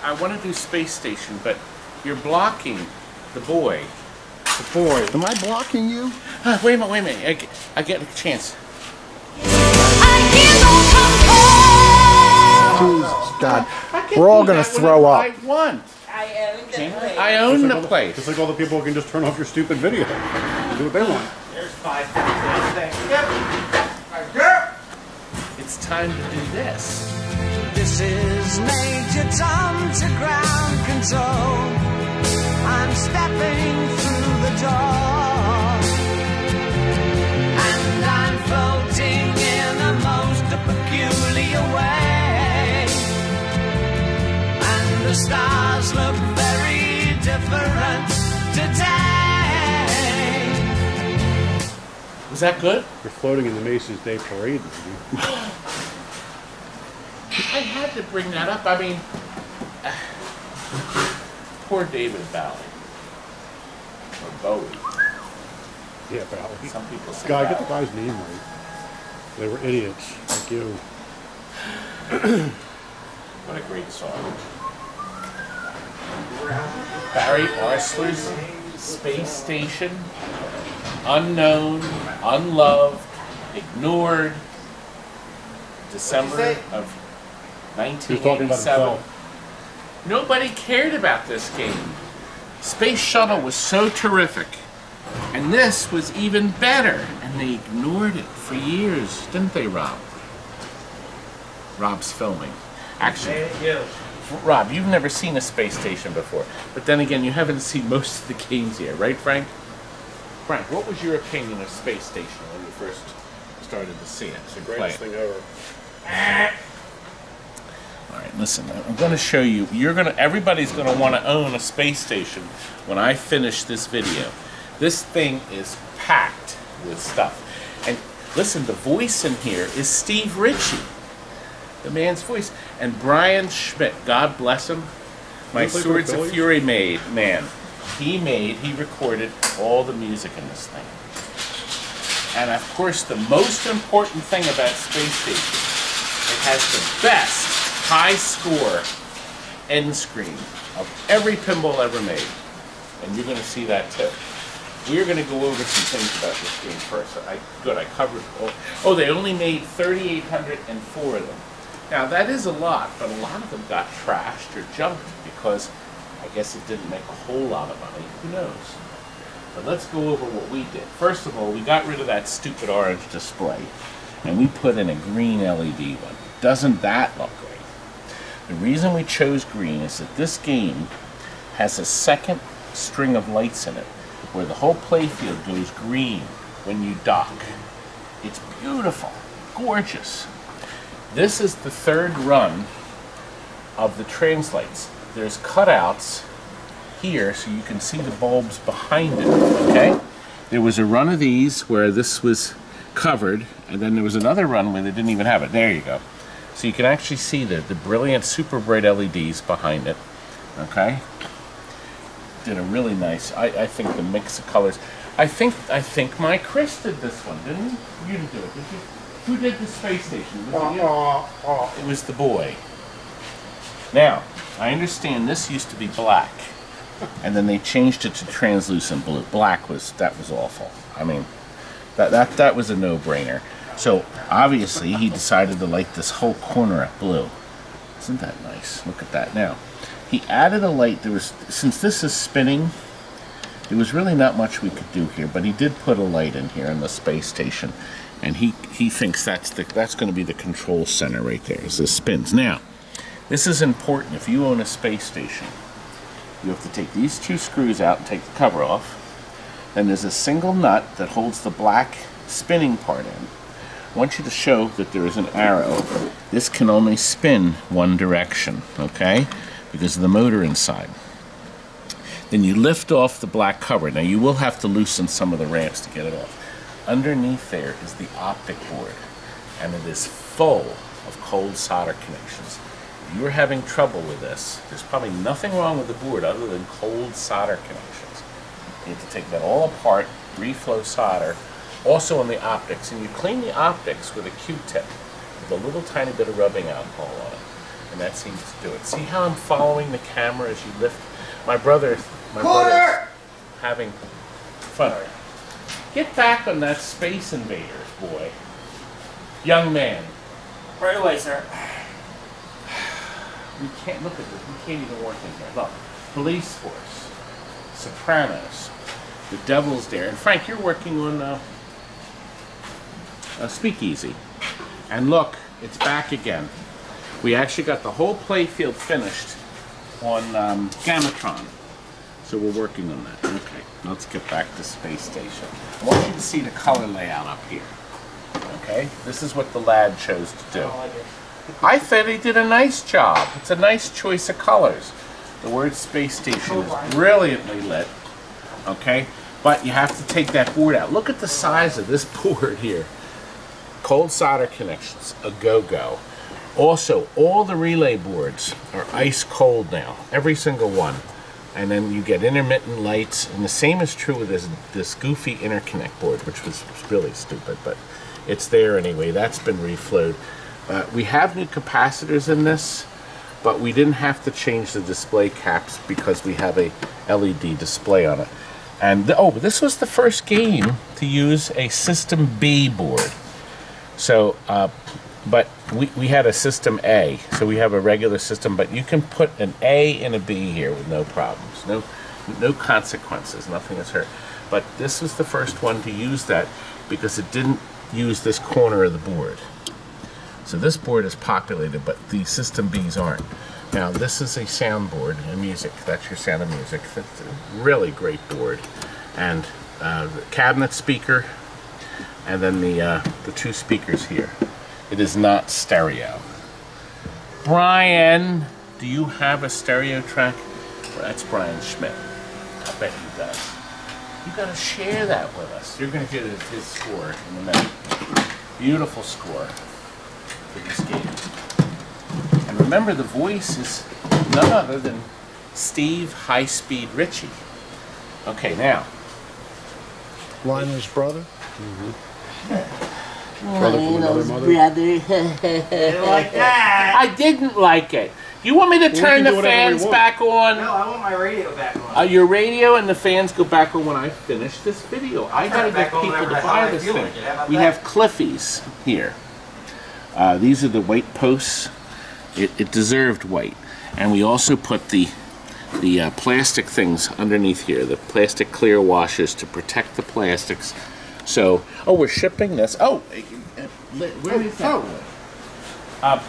I want to do Space Station, but you're blocking the boy. The boy. Am I blocking you? Wait a minute. I get a chance. Jesus, God. We're all going to throw up. I won. I own the place. Just like all the people who can just turn off your stupid video. Do what they want. There's 5 things. It's time to do this. This is Major Tom to ground control. I'm stepping through the door, and I'm floating in a most peculiar way, and the stars look very different today. Was that good? You're floating in the Macy's Day Parade, maybe. I had to bring that up. I mean, poor David Bowie. Or Bowie. Yeah, Bowie. Some people say Guy, Bowie. get the guy's name right. They were idiots, like you. What a great song. Barry Oursler's Space Station. Unknown, unloved, ignored. December of 1987. Nobody cared about this game. Space Shuttle was so terrific, and this was even better, and they ignored it for years, didn't they, Rob? Rob's filming. Actually, Rob, you've never seen a space station before, but then again, you haven't seen most of the games here, right, Frank? Frank, what was your opinion of Space Station when you first started to see it? It's the greatest thing ever. All right, listen. I'm going to show you. Everybody's going to want to own a space station when I finish this video. This thing is packed with stuff. And listen, the voice in here is Steve Ritchie, the man's voice, and Brian Schmidt. God bless him. My Swords of Fury man. He recorded all the music in this thing. And of course, the most important thing about Space Station, it has the best high score end screen of every pinball ever made. And you're going to see that too. We're going to go over some things about this game first. I covered all. Oh, they only made 3,804 of them. Now that is a lot, but a lot of them got trashed or junked because I guess it didn't make a whole lot of money. Who knows? But let's go over what we did. First of all, we got rid of that stupid orange display, and we put in a green LED one. Doesn't that look great? The reason we chose green is that this game has a second string of lights in it, where the whole playfield goes green when you dock. It's beautiful, gorgeous. This is the third run of the translights. There's cutouts here so you can see the bulbs behind it, okay? There was a run of these where this was covered, and then there was another run where they didn't even have it. There you go. So you can actually see the brilliant super bright LEDs behind it, okay? Did a really nice, I think the mix of colors. I think my Chris did this one, didn't you? You didn't do it, did you? Who did the space station? Was it you? It was the boy. Now, I understand this used to be black, and then they changed it to translucent blue. Black that was awful. I mean, that was a no-brainer. So obviously he decided to light this whole corner up blue. Isn't that nice? Look at that. Now, he added a light. Since this is spinning, there was really not much we could do here, but he did put a light in here in the space station, and he thinks that's going to be the control center right there as this spins. Now, this is important. If you own a space station, you have to take these two screws out and take the cover off. Then there's a single nut that holds the black spinning part in. I want you to show that there is an arrow. This can only spin one direction, okay? Because of the motor inside. Then you lift off the black cover. Now you will have to loosen some of the ramps to get it off. Underneath there is the optic board, and it is full of cold solder connections. If you're having trouble with this, there's probably nothing wrong with the board other than cold solder connections. You have to take that all apart, reflow solder, also on the optics, and you clean the optics with a Q-tip with a little tiny bit of rubbing alcohol on it. And that seems to do it. See how I'm following the camera as you lift? My brother's having fun. Get back on that Space Invaders, boy. Young man. Right away, sir. We can't look at this. We can't even work in here. Look, Police Force, Sopranos, The Devil's Dare, and Frank, you're working on Speakeasy. And look, it's back again. We actually got the whole playfield finished on Gamatron, so we're working on that. Okay, let's get back to Space Station. I want you to see the color layout up here. Okay, this is what the lad chose to do. I thought he did a nice job. It's a nice choice of colors. The word Space Station is brilliantly lit. Okay, but you have to take that board out. Look at the size of this board here. Cold solder connections, a go-go. Also, all the relay boards are ice cold now, every single one. And then you get intermittent lights, and the same is true with this goofy interconnect board, which was really stupid, but it's there anyway. That's been reflowed. We have new capacitors in this, but we didn't have to change the display caps because we have a LED display on it. And oh, this was the first game to use a System B board. So, but we had a System A, so we have a regular system, but you can put an A and a B here with no problems, no consequences, nothing is hurt. But this was the first one to use that because it didn't use this corner of the board. So this board is populated, but the System Bs aren't. Now this is a soundboard and music. That's your Sound of Music. That's a really great board, and the cabinet speaker. And then the two speakers here. It is not stereo. Brian, do you have a stereo track? Well, that's Brian Schmidt. I bet he does. You got to share that with us. You're going to get his score in a minute. Beautiful score for this game. And remember, the voice is none other than Steve High Speed Ritchie. Okay, now. Lionel's brother? Mm-hmm. Brother from another mother. Didn't like that. I didn't like it. You want me to turn the fans back on? No, I want my radio back on. Your radio and the fans go back on when I finish this video. I gotta get people to buy this thing. We have Cliffies here. These are the white posts. It deserved white. And we also put the plastic things underneath here, the plastic clear washers to protect the plastics. So, oh, we're shipping this. Oh, where is that? A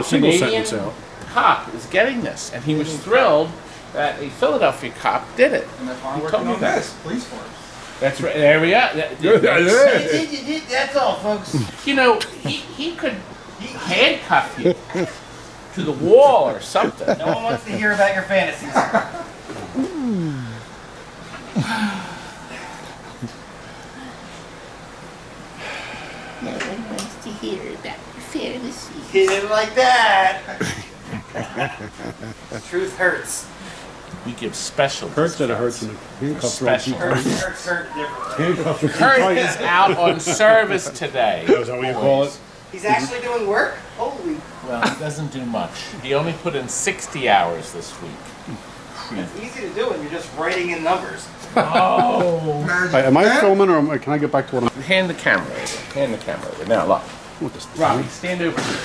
single sentence out. Cop is getting this, and he was thrilled that a Philadelphia cop did it. And that's why I'm He working told me on that. this. Police force. That's right. There we are. That's all, folks. You know, he could handcuff you to the wall or something. No one wants to hear about your fantasies. No one wants to hear about your fantasies. He didn't like that. Truth hurts. We give special Hurts that it hurts discounts. in the handcuffs around Special. too Hurts tight. differently. Handcuffs are too Kurt tight. is out on service today. Is that what you call it? He's actually doing work? Holy. Well, he doesn't do much. He only put in 60 hours this week. It's easy to do when you're just writing in numbers. Oh. Am I filming or can I get back to what I'm... Hand the camera over. Hand the camera over. Now, look. What this Robbie, stand over here.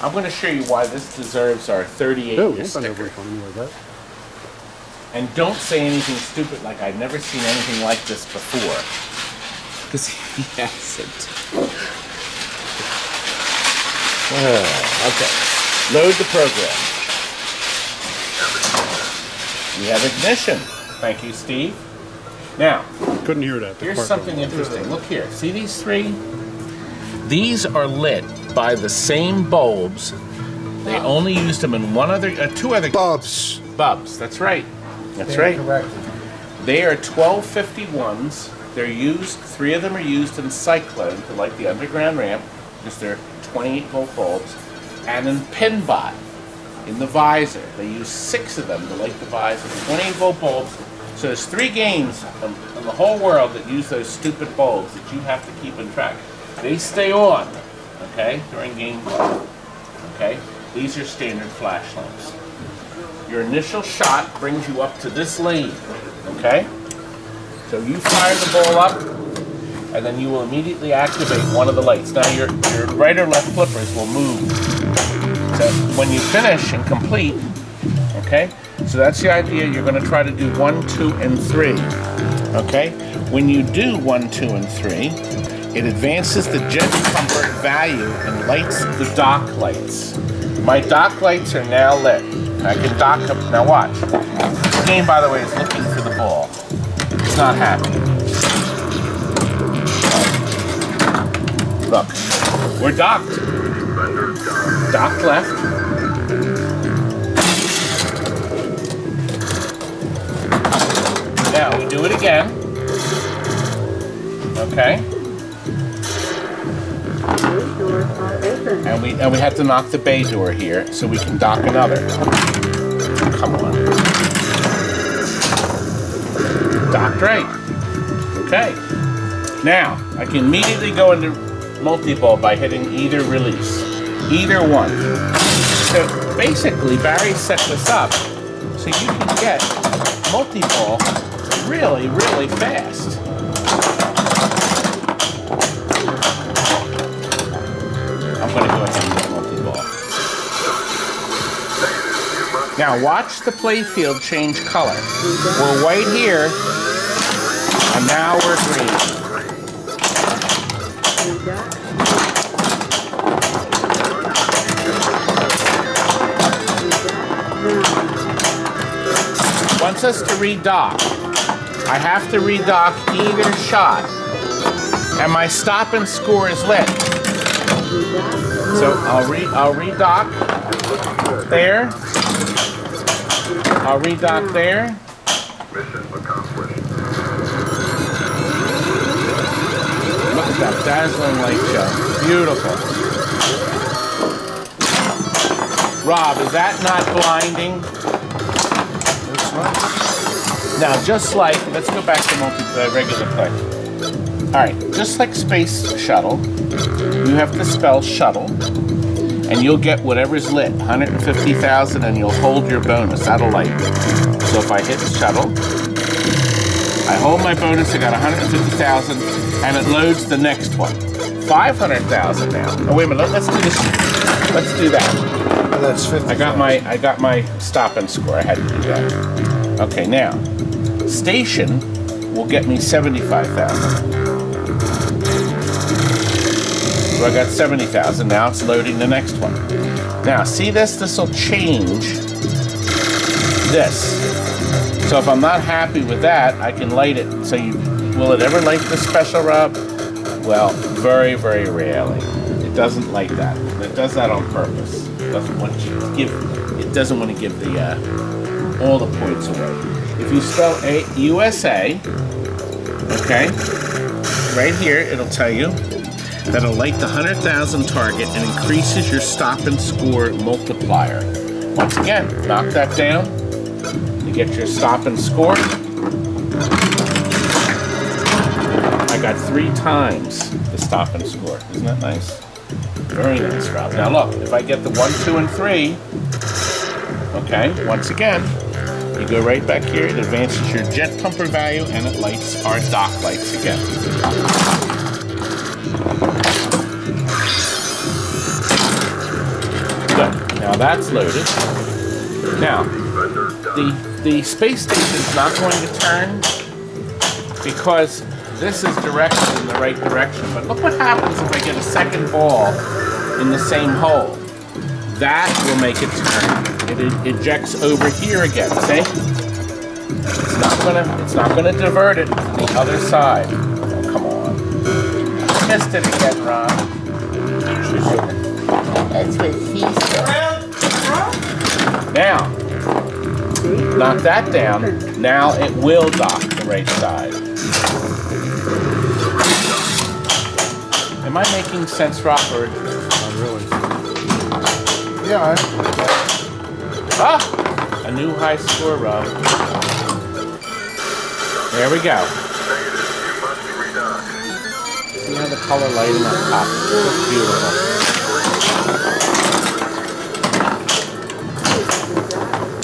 I'm going to show you why this deserves our 38 Oh, year I'm not sticker. funny like that. And don't say anything stupid like I've never seen anything like this before. Because he hasn't. Okay. Load the program. We have ignition. Thank you, Steve. Now, Couldn't hear that. here's something interesting. Look here. See these three? These are lit by the same bulbs. They only used them in two other Bubs. bulbs. That's right. That's right. Correct. They are 1251s. They're used. 3 of them are used in Cyclone to light the underground ramp because they're 28-volt bulbs, and in Pinbot in the visor. They use 6 of them to light the visor. 28-volt bulbs. So there's 3 games in the whole world that use those stupid bulbs that you have to keep in track. They stay on, okay, during game 1, okay? These are standard flash lamps. Your initial shot brings you up to this lane, okay? So you fire the ball up, and then you will immediately activate one of the lights. Now your right or left flippers will move. So when you finish and complete, okay? So that's the idea. You're going to try to do 1, 2, and 3, okay? When you do 1, 2, and 3, it advances the jet comfort value and lights the dock lights. My dock lights are now lit. I can dock them. Now watch. This game, by the way, is looking for the ball. It's not happy. Look, we're docked. Dock left. Now we do it again. Okay. And we have to knock the bay door here so we can dock another. Come on. Docked right. Okay. Now I can immediately go into multi-ball by hitting either release. Either one. So basically Barry set this up so you can get multi-ball really, really fast. I'm going to go ahead and get multi-ball. Now watch the playfield change color. We're white here, and now we're green. Wants us to redock. I have to redock either shot, and my stop and score is lit. So I'll redock there. I'll redock there. Look at that dazzling light show. Beautiful. Rob, is that not blinding? Now, just like, let's go back to regular play. All right, just like Space Shuttle, you have to spell shuttle, and you'll get whatever's lit, 150,000, and you'll hold your bonus. That'll light. So if I hit shuttle, I hold my bonus, I got 150,000, and it loads the next one. 500,000 now. Oh, wait a minute, let's do this. Let's do that. Oh, that's 50. I got my stop and score. I had to do that. Okay, now, station will get me 75,000. So I got 70,000. Now it's loading the next one. Now, see this? This will change this. So if I'm not happy with that, I can light it. So will it ever light the special rub? Well, very, very rarely. It doesn't like that. It does that on purpose. It doesn't want to give the all the points away. If you spell USA, okay, right here it'll tell you that it'll light the 100,000 target and increases your stop and score multiplier. Once again, knock that down to get your stop and score. I got 3 times the stop and score. Isn't that nice? Very nice, Rob. Now look, if I get the 1, 2, and 3, okay, once again, you go right back here, it advances your jet pumper value, and it lights our dock lights again. Good. Now that's loaded. Now, the space station is not going to turn because this is directed in the right direction. But look what happens if I get a second ball in the same hole. That will make it turn. It ejects over here again. See? It's not gonna divert it to the other side. Oh, come on. Missed it again, Ron. That's what he said. Now, knock that down. Now it will dock the right side. Am I making sense, Robert? Not really. Yeah, Ah! A new high score, Rob. There we go. See how the color lighting on top is beautiful.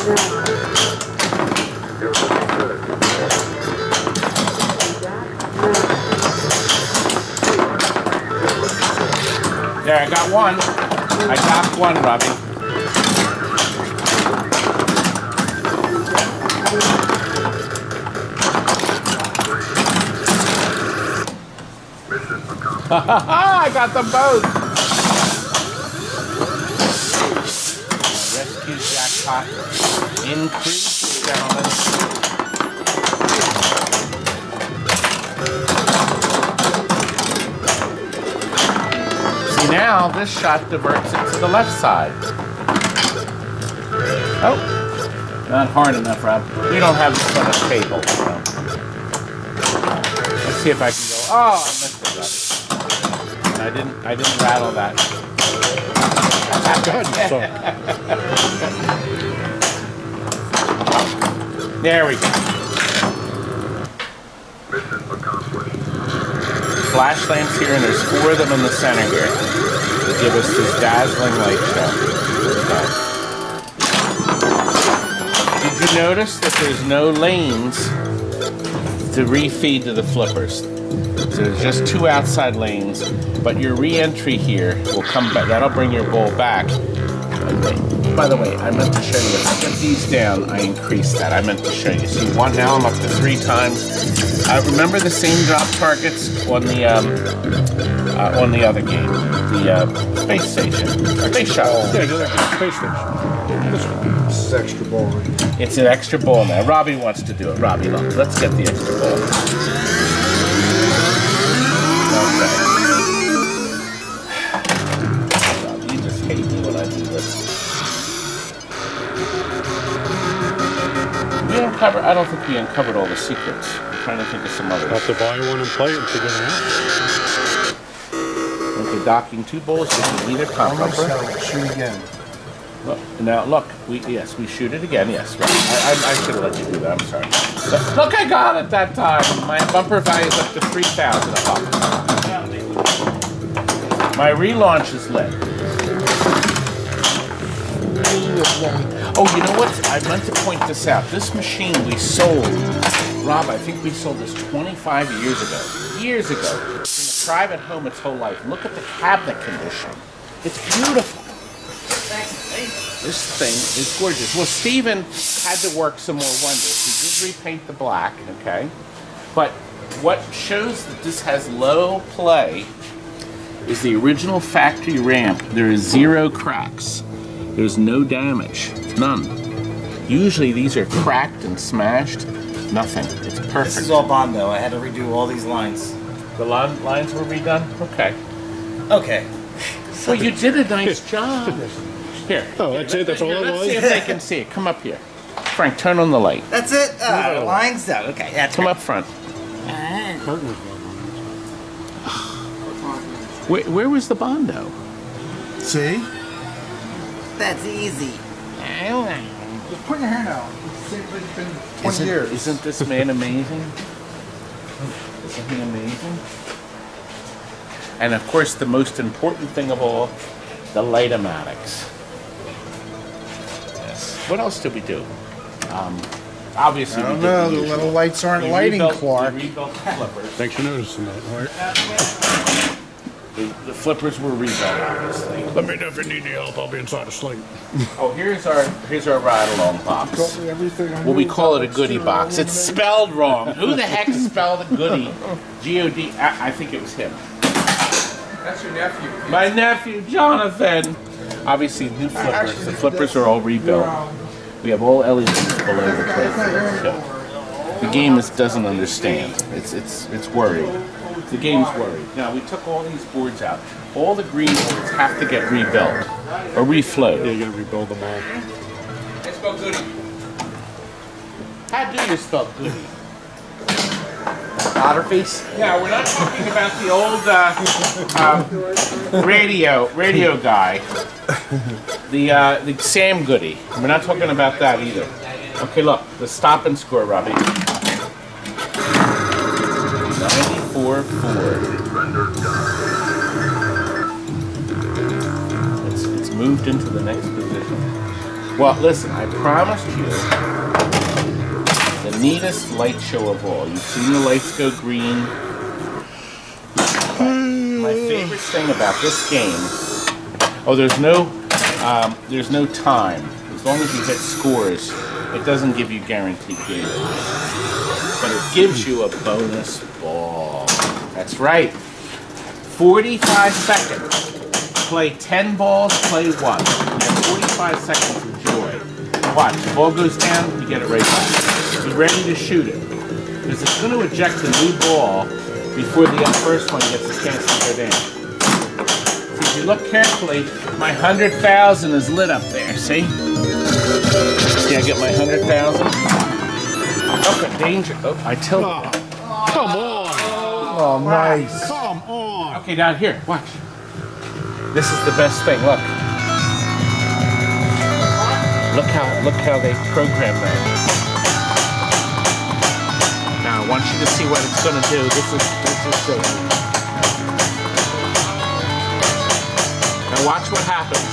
There, I got one. I got one, Robbie. I got them both. Rescue jackpot increase, gentlemen. See, now this shot diverts it to the left side. Oh, not hard enough, Rob. We don't have this on a table. So. Let's see if I can go. Oh, I missed it, Robbie. I didn't rattle that. God, you suck. There we go. Flash lamps here, and there's 4 of them in the center here to give us this dazzling light show. Okay. Did you notice that there's no lanes to refeed to the flippers? So there's just 2 outside lanes, but your re-entry here will come back. That'll bring your bowl back. By the way, I meant to show you, if I get these down, I increase that. I meant to show you. See, now I'm up to 3 times. Remember the same drop targets on the other game, the space station, space shuttle. Yeah, go back to the space station. This is extra ball. It's an extra ball now. Robbie wants to do it. Robbie, look, let's get the extra ball. Okay. Robbie, you just hate me when I do this. We uncovered. I don't think we uncovered all the secrets. I'm trying to think of some others. Have to buy one and play it and figure it out. Okay, docking 2 bowls with either combo. Shoot again. Look, now look, we shoot it again. Yes, right. I should have let you do that. I'm sorry. But look, I got it that time. My bumper value is up to 3,000 a pop. My relaunch is lit. Oh, you know what? I meant to point this out. This machine we sold, Rob, I think we sold this 25 years ago. Years ago. It's in a private home its whole life. Look at the cabinet condition. It's beautiful. This thing is gorgeous. Well, Steven had to work some more wonders. He did repaint the black, okay? But what shows that this has low play is the original factory ramp. There is 0 cracks. There's no damage, none. Usually these are cracked and smashed. Nothing. It's perfect. This is all Bondo. I had to redo all these lines. The lines were redone? Okay. Okay. Well, you did a nice job. Here. Oh, that's it? That's all it Let's was? see if they can see it. Come up here. Frank, turn on the light. That's it? The lines down. Okay, that's Come up front. Curtain was going on. Where was the Bondo? See? That's easy. Just put your hand out. It's been 20 years. Isn't this man amazing? Isn't he amazing? And of course, the most important thing of all, the light-o-matics. Yes. What else did we do? Obviously, I we don't did know. the The usual. little lights aren't We lighting, rebuilt- Clark. We rebuilt the flippers. Thanks for noticing that. All right. The flippers were rebuilt, obviously. Let me know if you need any help. I'll be inside asleep. Oh, here's our ride-along box. Taught me everything I Well, we knew call it a about goodie external box. It's illumination. spelled wrong. Who the heck spelled a goodie? G-O-D. I think it was him. That's your nephew. My nephew, Jonathan. Obviously, new flippers. The flippers are all rebuilt. We have all LEDs below the clip. So the game doesn't understand. It's worried. The game's worried. Now, we took all these boards out. All the green boards have to get rebuilt or reflowed. Yeah, you gotta rebuild them all. I spell goody. How do you spell goodie? Otterface? Yeah, we're not talking about the old radio guy, the Sam Goody. We're not talking about that either. Okay, look, the stop and score, Robbie. 94-4. It's moved into the next position. Well, listen, I promised you the neatest light show of all. You've seen the lights go green. My favorite thing about this game, there's no time. As long as you hit scores, it doesn't give you guaranteed games. But it gives you a bonus ball. That's right. 45 seconds. Play 10 balls, play 1. You have 45 seconds of joy. Watch, the ball goes down, you get it right back. Be ready to shoot it. Because it's going to eject a new ball before the first one gets a chance to go down. See, if you look carefully, my 100,000 is lit up there, see? See, I get my 100,000? Okay, danger. Oh, I tilted it. Come on. Oh, nice. Come on. Okay, down here, watch. This is the best thing, look. Look how they program that. Now I want you to see what it's gonna do. This is so cool. Now watch what happens.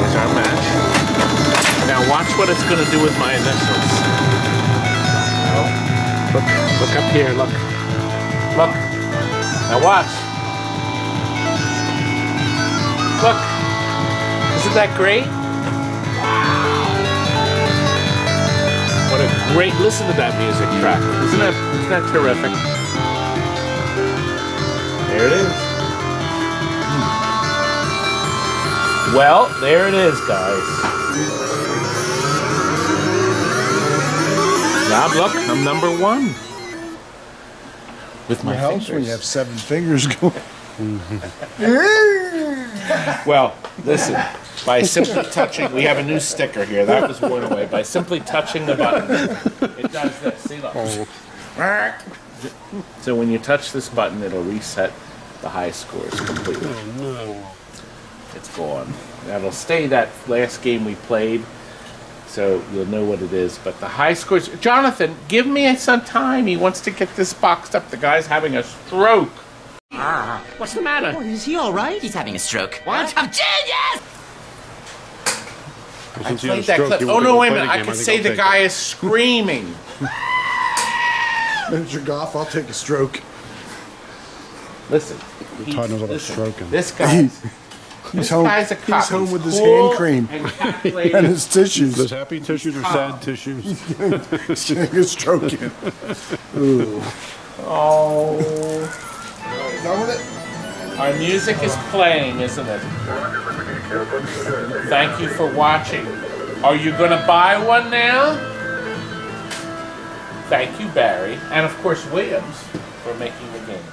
Here's our match. Now watch what it's gonna do with my initials. Look up here, look. Look. Now watch. Look. Isn't that great? What a great, listen to that music track. Isn't that terrific? There it is. Well, there it is, guys. Now look, I'm number 1. With my helps fingers. when you have 7 fingers going. Well, listen, by simply touching, we have a new sticker here. That was worn away. By simply touching the button, it does this. See, look. So when you touch this button, it'll reset the high scores completely. Oh, no. It's gone. That'll stay that last game we played, so you'll know what it is. But the high scores... Jonathan, give me some time. He wants to get this boxed up. The guy's having a stroke. What's the matter? Oh, is he all right? He's having a stroke. What? I'm genius! I played that clip. Oh, no, wait a minute. I can say the guy is screaming. Mr. Goff, I'll take a stroke. Listen. Todd knows about stroking. This guy... He's home. Guy's a cop. He's home with his Cool hand cream and and his tissues. Those happy tissues or sad tissues? He's getting a stroke in. Ooh. Oh. Done with it? Our music is playing, isn't it? Thank you for watching. Are you going to buy one now? Thank you, Barry. And, of course, Williams for making the game.